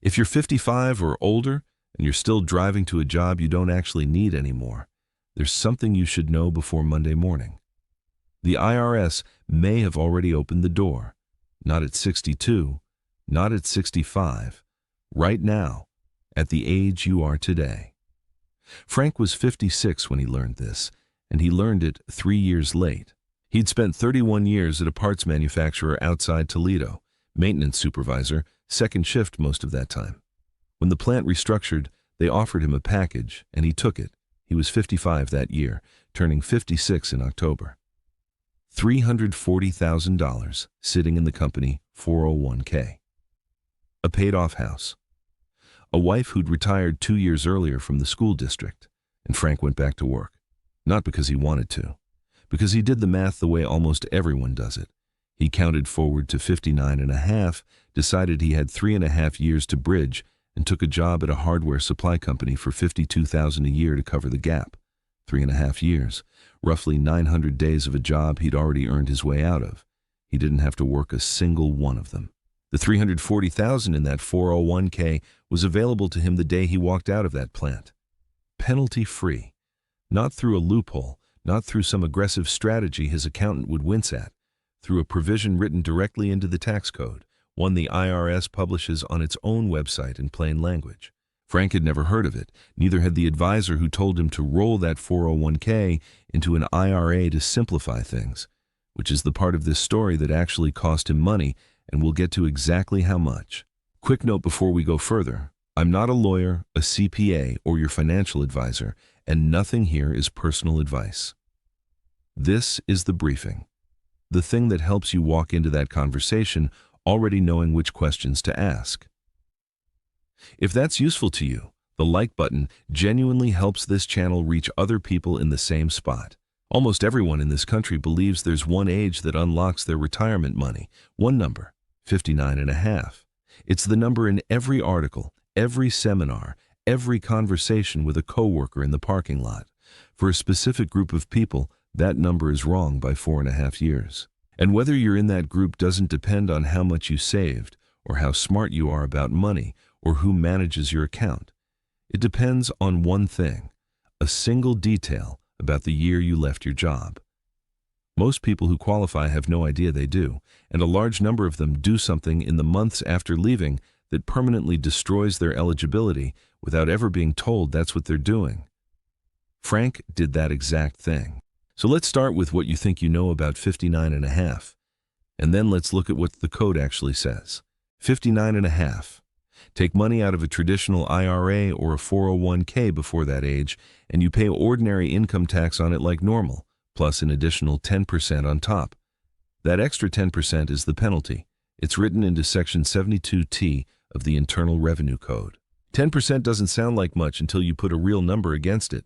If you're 55 or older and you're still driving to a job you don't actually need anymore, there's something you should know before Monday morning. The IRS may have already opened the door. Not at 62, not at 65, right now, at the age you are today. Frank was 56 when he learned this, and he learned it 3 years late. He'd spent 31 years at a parts manufacturer outside Toledo, maintenance supervisor, second shift most of that time. When the plant restructured, they offered him a package, and he took it. He was 55 that year, turning 56 in October. $340,000 sitting in the company 401k. A paid-off house. A wife who'd retired 2 years earlier from the school district, and Frank went back to work. Not because he wanted to, because he did the math the way almost everyone does it. He counted forward to 59 and a half, decided he had 3.5 years to bridge, and took a job at a hardware supply company for $52,000 a year to cover the gap. 3.5 years, roughly 900 days of a job he'd already earned his way out of. He didn't have to work a single one of them. The $340,000 in that 401k was available to him the day he walked out of that plant. Penalty-free. Not through a loophole, not through some aggressive strategy his accountant would wince at, through a provision written directly into the tax code, one the IRS publishes on its own website in plain language. Frank had never heard of it, neither had the advisor who told him to roll that 401k into an IRA to simplify things, which is the part of this story that actually cost him money, and we'll get to exactly how much. Quick note before we go further, I'm not a lawyer, a CPA, or your financial advisor, and nothing here is personal advice. This is the briefing, the thing that helps you walk into that conversation already knowing which questions to ask. If that's useful to you, the like button genuinely helps this channel reach other people in the same spot. Almost everyone in this country believes there's one age that unlocks their retirement money, one number, 59 and a half. It's the number in every article, every seminar, every conversation with a coworker in the parking lot. For a specific group of people, that number is wrong by 4.5 years. And whether you're in that group doesn't depend on how much you saved, or how smart you are about money, or who manages your account. It depends on one thing, a single detail about the year you left your job. Most people who qualify have no idea they do, and a large number of them do something in the months after leaving that permanently destroys their eligibility without ever being told that's what they're doing. Frank did that exact thing. So let's start with what you think you know about 59 and a half, and then let's look at what the code actually says. 59 and a half. Take money out of a traditional IRA or a 401k before that age, and you pay ordinary income tax on it like normal, plus an additional 10% on top. That extra 10% is the penalty. It's written into Section 72T of the Internal Revenue Code. 10% doesn't sound like much until you put a real number against it.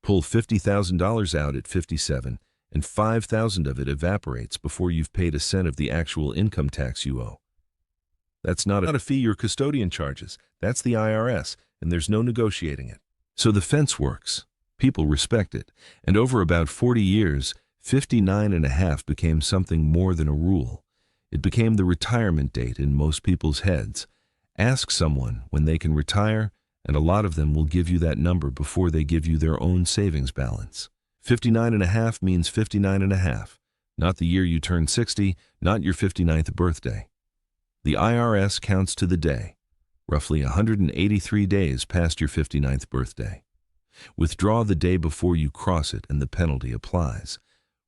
Pull $50,000 out at 57, and $5,000 of it evaporates before you've paid a cent of the actual income tax you owe. That's not a fee your custodian charges. That's the IRS, and there's no negotiating it. So the fence works. People respect it. And over about 40 years, 59 and a half became something more than a rule. It became the retirement date in most people's heads. Ask someone when they can retire, and a lot of them will give you that number before they give you their own savings balance. 59 and a half means 59 and a half, not the year you turn 60, not your 59th birthday. The IRS counts to the day, roughly 183 days past your 59th birthday. Withdraw the day before you cross it and the penalty applies.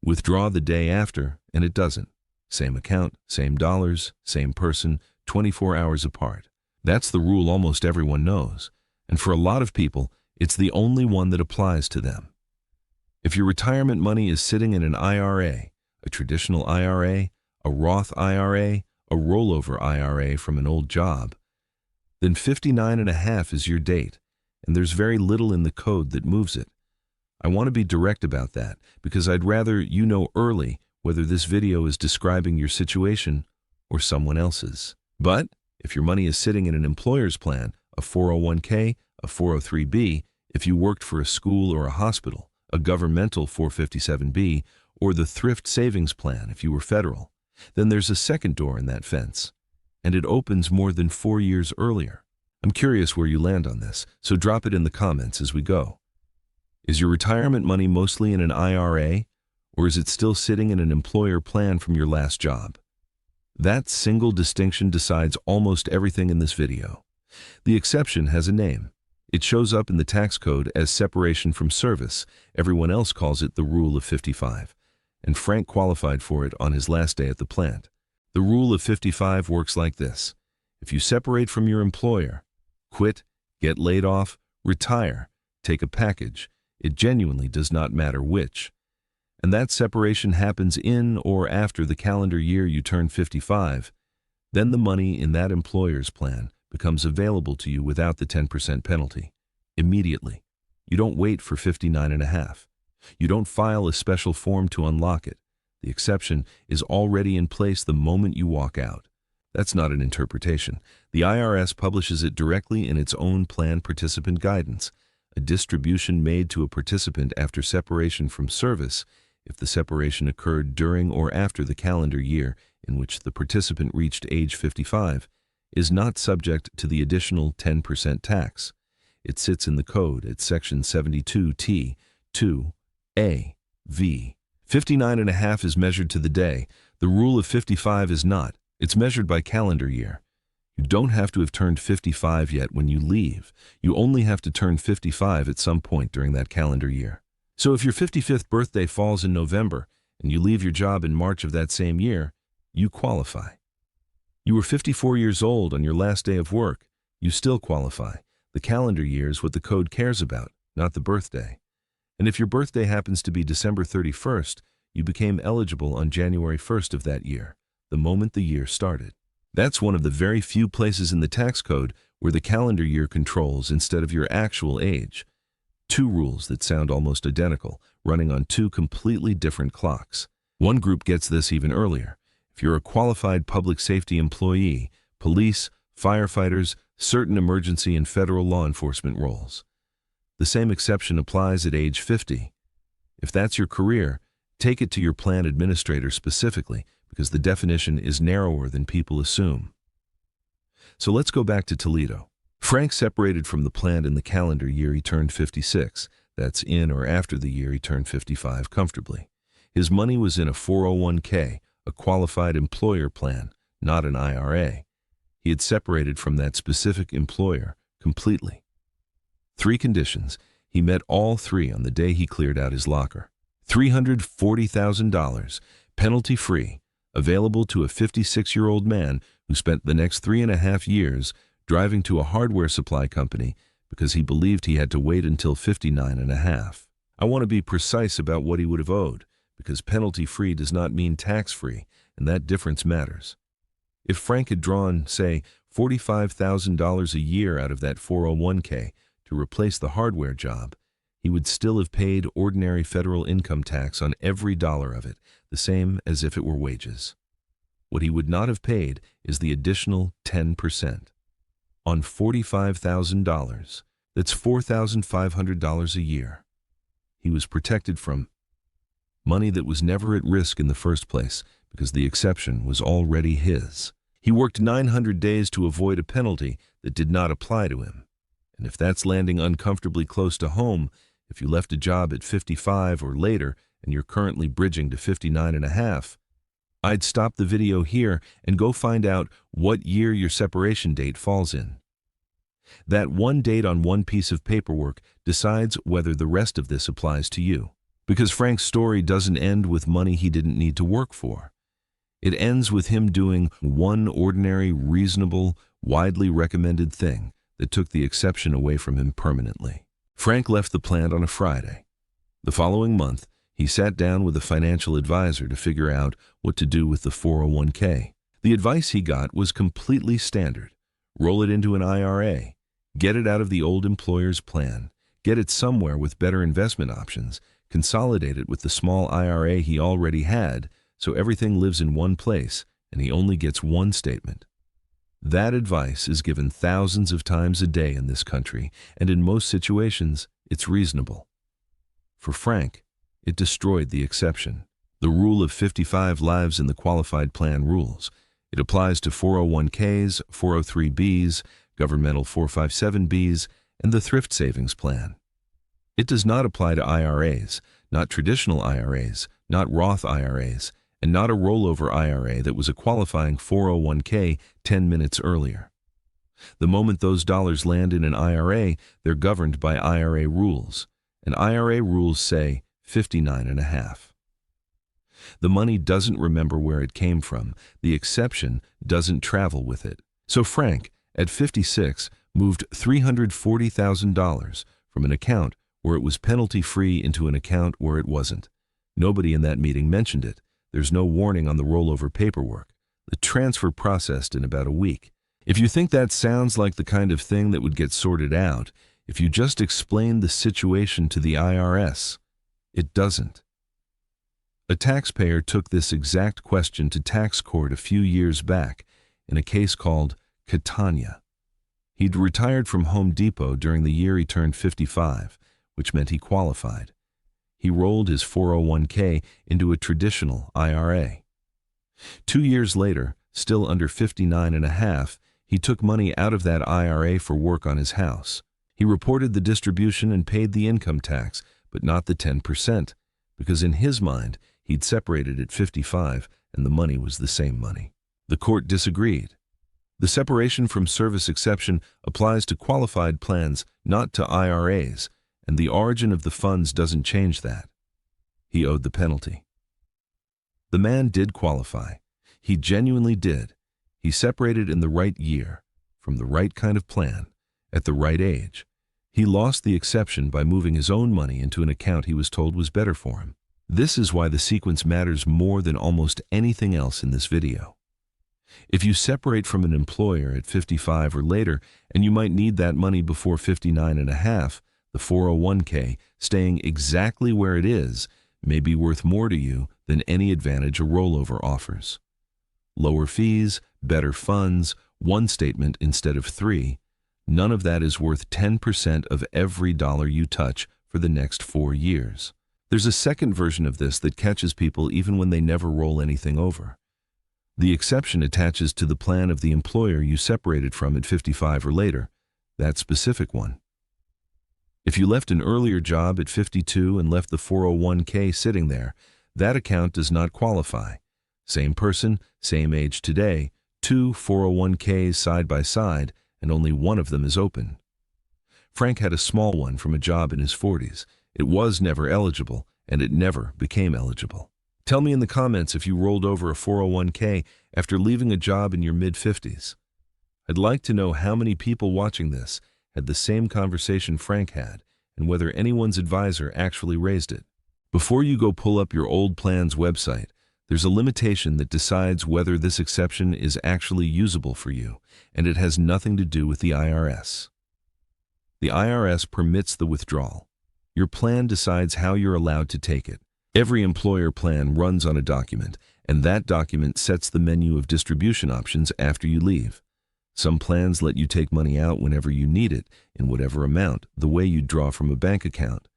Withdraw the day after and it doesn't. Same account, same dollars, same person, 24 hours apart. That's the rule almost everyone knows, and for a lot of people, it's the only one that applies to them. If your retirement money is sitting in an IRA, a traditional IRA, a Roth IRA, a rollover IRA from an old job, then 59 and a half is your date, and there's very little in the code that moves it. I want to be direct about that because I'd rather you know early whether this video is describing your situation or someone else's. But if your money is sitting in an employer's plan, a 401k, a 403b, if you worked for a school or a hospital, a governmental 457b, or the thrift savings plan if you were federal, then there's a second door in that fence, and it opens more than 4 years earlier. I'm curious where you land on this, so drop it in the comments as we go. Is your retirement money mostly in an IRA, or is it still sitting in an employer plan from your last job? That single distinction decides almost everything in this video. The exception has a name. It shows up in the tax code as separation from service. Everyone else calls it the Rule of 55, and Frank qualified for it on his last day at the plant. The Rule of 55 works like this. If you separate from your employer, quit, get laid off, retire, take a package, it genuinely does not matter which. And that separation happens in or after the calendar year you turn 55, then the money in that employer's plan becomes available to you without the 10% penalty. Immediately. You don't wait for 59.5. You don't file a special form to unlock it. The exception is already in place the moment you walk out. That's not an interpretation. The IRS publishes it directly in its own plan participant guidance. A distribution made to a participant after separation from service, if the separation occurred during or after the calendar year in which the participant reached age 55, is not subject to the additional 10% tax. It sits in the code at section 72T 2A V. 59.5 is measured to the day. The Rule of 55 is not. It's measured by calendar year. You don't have to have turned 55 yet when you leave. You only have to turn 55 at some point during that calendar year. So if your 55th birthday falls in November and you leave your job in March of that same year, you qualify. You were 54 years old on your last day of work, you still qualify. The calendar year is what the code cares about, not the birthday. And if your birthday happens to be December 31st, you became eligible on January 1st of that year, the moment the year started. That's one of the very few places in the tax code where the calendar year controls instead of your actual age. Two rules that sound almost identical, running on two completely different clocks. One group gets this even earlier. If you're a qualified public safety employee, police, firefighters, certain emergency and federal law enforcement roles. The same exception applies at age 50. If that's your career, take it to your plan administrator specifically, because the definition is narrower than people assume. So let's go back to Toledo. Frank separated from the plant in the calendar year he turned 56. That's in or after the year he turned 55 comfortably. His money was in a 401k, a qualified employer plan, not an IRA. He had separated from that specific employer completely. 3 conditions. He met all 3 on the day he cleared out his locker. $340,000, penalty-free, available to a 56-year-old man who spent the next 3.5 years driving to a hardware supply company because he believed he had to wait until 59.5. I want to be precise about what he would have owed, because penalty-free does not mean tax-free, and that difference matters. If Frank had drawn, say, $45,000 a year out of that 401k to replace the hardware job, he would still have paid ordinary federal income tax on every dollar of it, the same as if it were wages. What he would not have paid is the additional 10%. On $45,000, that's $4,500 a year. He was protected from money that was never at risk in the first place because the exception was already his. He worked 900 days to avoid a penalty that did not apply to him. And if that's landing uncomfortably close to home, if you left a job at 55 or later and you're currently bridging to 59.5, I'd stop the video here and go find out what year your separation date falls in. That one date on one piece of paperwork decides whether the rest of this applies to you. Because Frank's story doesn't end with money he didn't need to work for. It ends with him doing one ordinary, reasonable, widely recommended thing that took the exception away from him permanently. Frank left the plant on a Friday. The following month, he sat down with a financial advisor to figure out what to do with the 401k. The advice he got was completely standard. Roll it into an IRA. Get it out of the old employer's plan. Get it somewhere with better investment options. Consolidate it with the small IRA he already had, so everything lives in one place and he only gets one statement. That advice is given thousands of times a day in this country, and in most situations, it's reasonable. For Frank, it destroyed the exception. The Rule of 55 lives in the qualified plan rules. It applies to 401ks, 403bs, governmental 457Bs, and the thrift savings plan. It does not apply to IRAs, not traditional IRAs, not Roth IRAs, and not a rollover IRA that was a qualifying 401k 10 minutes earlier. The moment those dollars land in an IRA, they're governed by IRA rules, and IRA rules say 59.5. The money doesn't remember where it came from. The exception doesn't travel with it. So Frank, at 56, moved $340,000 from an account where it was penalty-free into an account where it wasn't. Nobody in that meeting mentioned it. There's no warning on the rollover paperwork. The transfer processed in about a week. If you think that sounds like the kind of thing that would get sorted out, if you just explain the situation to the IRS, it doesn't. A taxpayer took this exact question to tax court a few years back in a case called Catania. He'd retired from Home Depot during the year he turned 55, which meant he qualified. He rolled his 401k into a traditional IRA. 2 years later, still under 59.5, he took money out of that IRA for work on his house. He reported the distribution and paid the income tax, but not the 10%, because in his mind, he'd separated at 55 and the money was the same money. The court disagreed. The separation from service exception applies to qualified plans, not to IRAs, and the origin of the funds doesn't change that. He owed the penalty. The man did qualify. He genuinely did. He separated in the right year, from the right kind of plan, at the right age. He lost the exception by moving his own money into an account he was told was better for him. This is why the sequence matters more than almost anything else in this video. If you separate from an employer at 55 or later, and you might need that money before 59.5, the 401k, staying exactly where it is, may be worth more to you than any advantage a rollover offers. Lower fees, better funds, one statement instead of 3, none of that is worth 10% of every dollar you touch for the next 4 years. There's a second version of this that catches people even when they never roll anything over. The exception attaches to the plan of the employer you separated from at 55 or later, that specific one. If you left an earlier job at 52 and left the 401k sitting there, that account does not qualify. Same person, same age today, 2 401ks side by side, and only one of them is open. Frank had a small one from a job in his 40s. It was never eligible, and it never became eligible. Tell me in the comments if you rolled over a 401k after leaving a job in your mid-50s. I'd like to know how many people watching this had the same conversation Frank had, and whether anyone's advisor actually raised it. Before you go pull up your old plan's website, there's a limitation that decides whether this exception is actually usable for you, and it has nothing to do with the IRS. The IRS permits the withdrawal. Your plan decides how you're allowed to take it. Every employer plan runs on a document, and that document sets the menu of distribution options after you leave. Some plans let you take money out whenever you need it, in whatever amount, the way you draw from a bank account.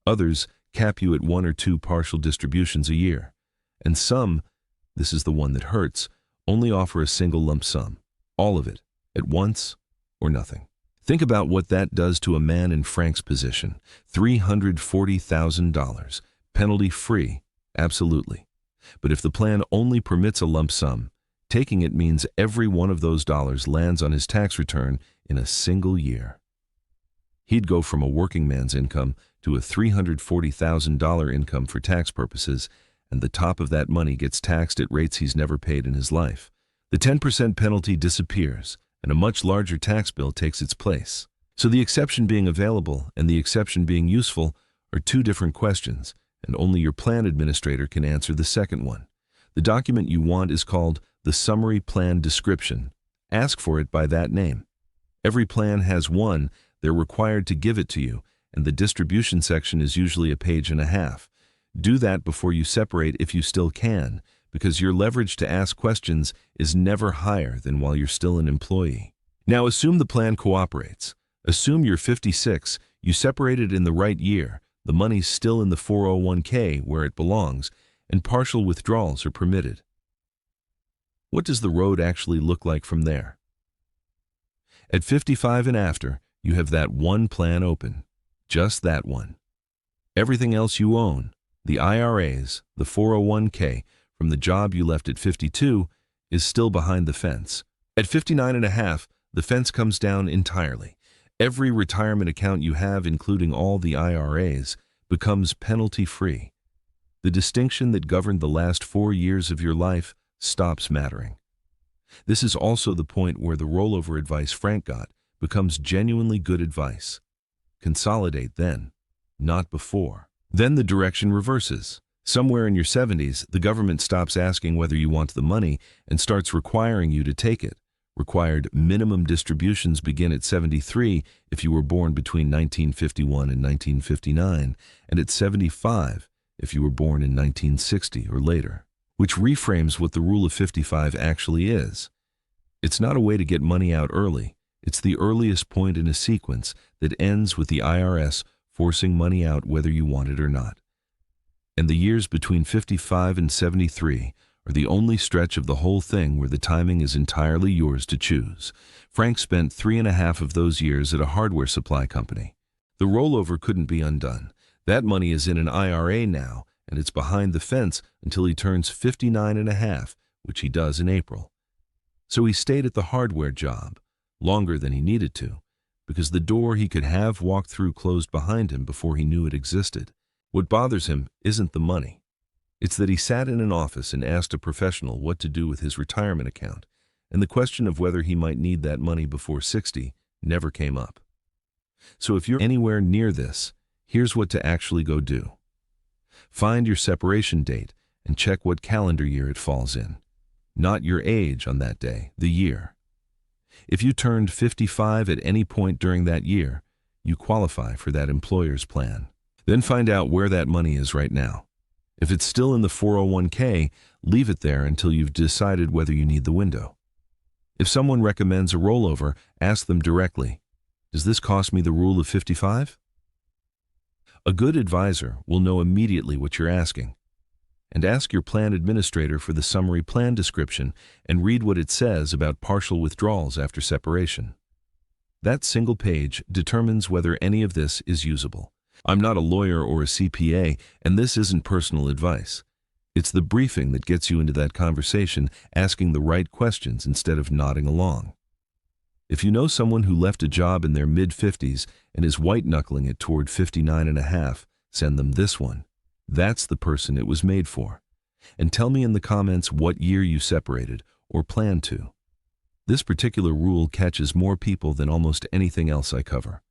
Others cap you at 1 or 2 partial distributions a year. And some, this is the one that hurts, only offer a single lump sum, all of it, at once or nothing. Think about what that does to a man in Frank's position. $340,000, penalty-free, absolutely. But if the plan only permits a lump sum, taking it means every one of those dollars lands on his tax return in a single year. He'd go from a working man's income to a $340,000 income for tax purposes, and the top of that money gets taxed at rates he's never paid in his life. The 10% penalty disappears, and a much larger tax bill takes its place. So the exception being available and the exception being useful are two different questions, and only your plan administrator can answer the second one. The document you want is called the Summary Plan Description. Ask for it by that name. Every plan has one. They're required to give it to you, and the distribution section is usually a page and a half. Do that before you separate if you still can, because your leverage to ask questions is never higher than while you're still an employee. Now assume the plan cooperates. Assume you're 56, you separated in the right year, the money's still in the 401k where it belongs, and partial withdrawals are permitted. What does the road actually look like from there? At 55 and after, you have that one plan open. Just that one. Everything else you own, the IRAs, the 401k, from the job you left at 52, is still behind the fence. At 59 and a half, the fence comes down entirely. Every retirement account you have, including all the IRAs, becomes penalty-free. The distinction that governed the last 4 years of your life stops mattering. This is also the point where the rollover advice Frank got becomes genuinely good advice. Consolidate then, not before. Then the direction reverses. Somewhere in your 70s, the government stops asking whether you want the money and starts requiring you to take it. Required minimum distributions begin at 73 if you were born between 1951 and 1959, and at 75 if you were born in 1960 or later, which reframes what the rule of 55 actually is. It's not a way to get money out early. It's the earliest point in a sequence that ends with the IRS forcing money out whether you want it or not. And the years between 55 and 73 are the only stretch of the whole thing where the timing is entirely yours to choose. Frank spent 3.5 of those years at a hardware supply company. The rollover couldn't be undone. That money is in an IRA now, and it's behind the fence until he turns 59 and a half, which he does in April. So he stayed at the hardware job, longer than he needed to, because the door he could have walked through closed behind him before he knew it existed. What bothers him isn't the money. It's that he sat in an office and asked a professional what to do with his retirement account, and the question of whether he might need that money before 60 never came up. So if you're anywhere near this, here's what to actually go do. Find your separation date and check what calendar year it falls in. Not your age on that day, the year. If you turned 55 at any point during that year, you qualify for that employer's plan. Then find out where that money is right now. If it's still in the 401k, leave it there until you've decided whether you need the window. If someone recommends a rollover, ask them directly, does this cost me the rule of 55? A good advisor will know immediately what you're asking. And ask your plan administrator for the summary plan description and read what it says about partial withdrawals after separation. That single page determines whether any of this is usable. I'm not a lawyer or a CPA, and this isn't personal advice. It's the briefing that gets you into that conversation, asking the right questions instead of nodding along. If you know someone who left a job in their mid-50s and is white-knuckling it toward 59 and a half, send them this one. That's the person it was made for. And tell me in the comments what year you separated or plan to. This particular rule catches more people than almost anything else I cover.